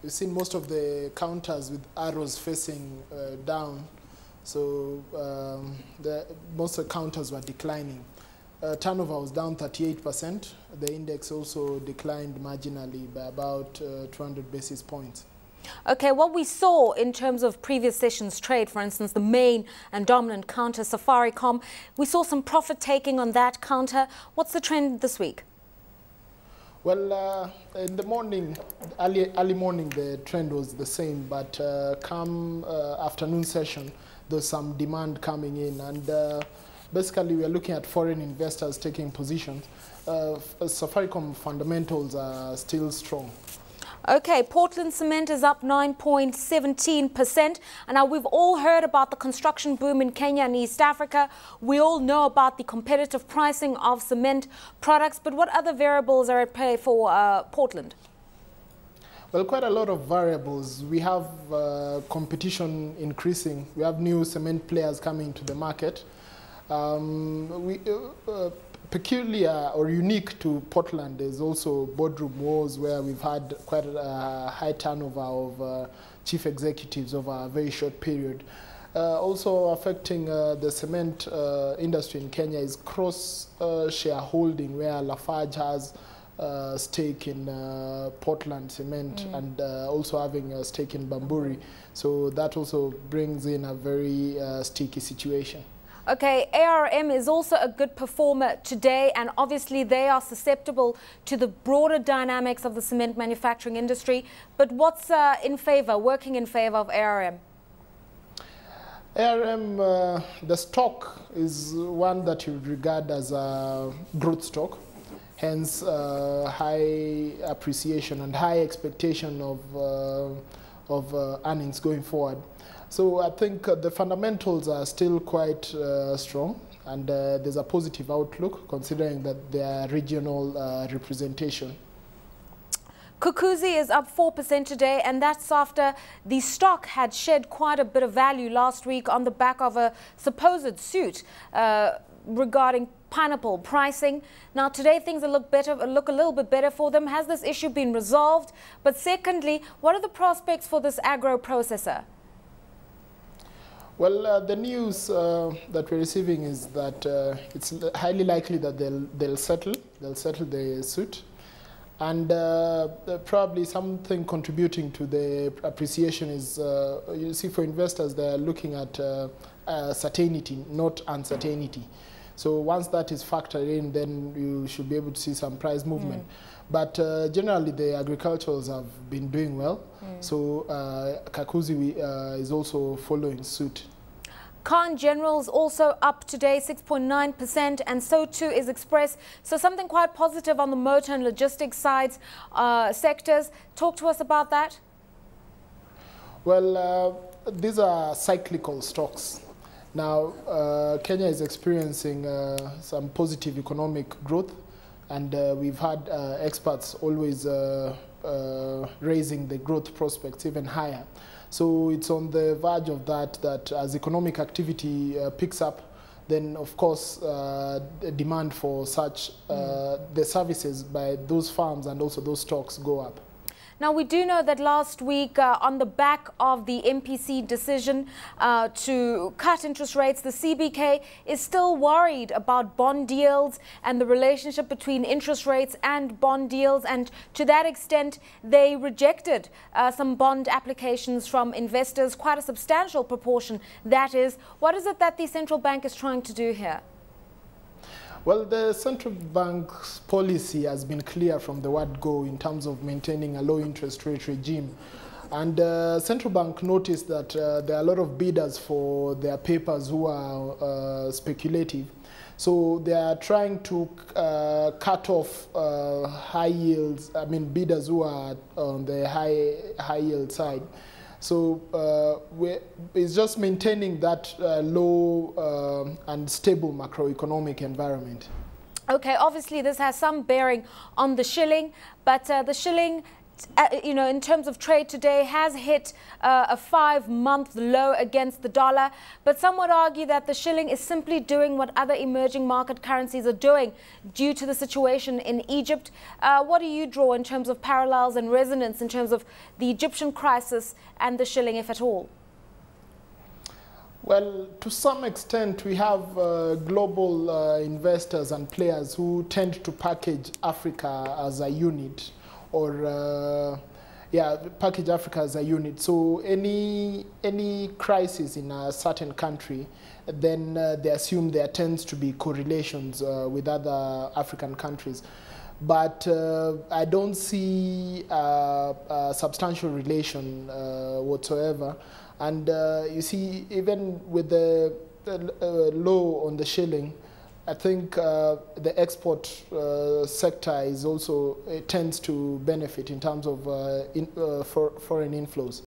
we've seen most of the counters with arrows facing down. So most of the counters were declining. Turnover was down 38%. The index also declined marginally by about 200 basis points. Okay, what we saw in terms of previous sessions trade, for instance, the main and dominant counter, Safaricom, we saw some profit taking on that counter. What's the trend this week? Well, in the morning, early morning, the trend was the same, but come afternoon session, there's some demand coming in, and basically we are looking at foreign investors taking positions. Safaricom fundamentals are still strong. Okay, Portland cement is up 9.17%. And now we've all heard about the construction boom in Kenya and East Africa. We all know about the competitive pricing of cement products. But what other variables are at play for Portland? Well, quite a lot of variables. We have competition increasing. We have new cement players coming to the market. Peculiar or unique to Portland is also boardroom wars, where we've had quite a high turnover of chief executives over a very short period. Also affecting the cement industry in Kenya is cross-shareholding, where Lafarge has a stake in Portland Cement and also having a stake in Bamburi. So that also brings in a very sticky situation. Okay, ARM is also a good performer today, and obviously they are susceptible to the broader dynamics of the cement manufacturing industry. But what's working in favor of ARM? ARM, the stock is one that you would regard as a growth stock, hence high appreciation and high expectation of earnings going forward. So I think the fundamentals are still quite strong, and there's a positive outlook considering that their regional representation. Kakusi is up 4% today, and that's after the stock had shed quite a bit of value last week on the back of a supposed suit regarding pineapple pricing. Now today things look a little bit better for them. Has this issue been resolved? But secondly, what are the prospects for this agro processor? Well, the news that we're receiving is that it's highly likely that they'll settle the suit, and probably something contributing to the appreciation is you see, for investors, they're looking at certainty, not uncertainty. So once that is factored in, then you should be able to see some price movement. But generally, the agriculturals have been doing well. So Kakusi is also following suit. Khan General's also up today, 6.9%, and so too is Express. So something quite positive on the motor and logistics sides sectors. Talk to us about that. Well, these are cyclical stocks. Now, Kenya is experiencing some positive economic growth, and we've had experts always raising the growth prospects even higher. So it's on the verge of that as economic activity picks up, then of course the demand for such the services by those farms and also those stocks go up. Now, we do know that last week, on the back of the MPC decision to cut interest rates, the CBK is still worried about bond yields and the relationship between interest rates and bond yields. And to that extent, they rejected some bond applications from investors, quite a substantial proportion, that is. What is it that the central bank is trying to do here? Well, the central bank's policy has been clear from the word go in terms of maintaining a low interest rate regime. And the central bank noticed that there are a lot of bidders for their papers who are speculative. So they are trying to cut off high yields, bidders who are on the high yield side. So it's just maintaining that low and stable macroeconomic environment. Okay, obviously this has some bearing on the shilling, but the shilling in terms of trade today, has hit a 5-month low against the dollar. But some would argue that the shilling is simply doing what other emerging market currencies are doing due to the situation in Egypt. What do you draw in terms of parallels and resonance in terms of the Egyptian crisis and the shilling, if at all? Well, to some extent, we have global investors and players who tend to package Africa as a unit, or package Africa as a unit. So any crisis in a certain country, then they assume there tends to be correlations with other African countries. But I don't see a substantial relation whatsoever. And you see, even with the low on the shilling, I think the export sector is also, it tends to benefit in terms of foreign inflows.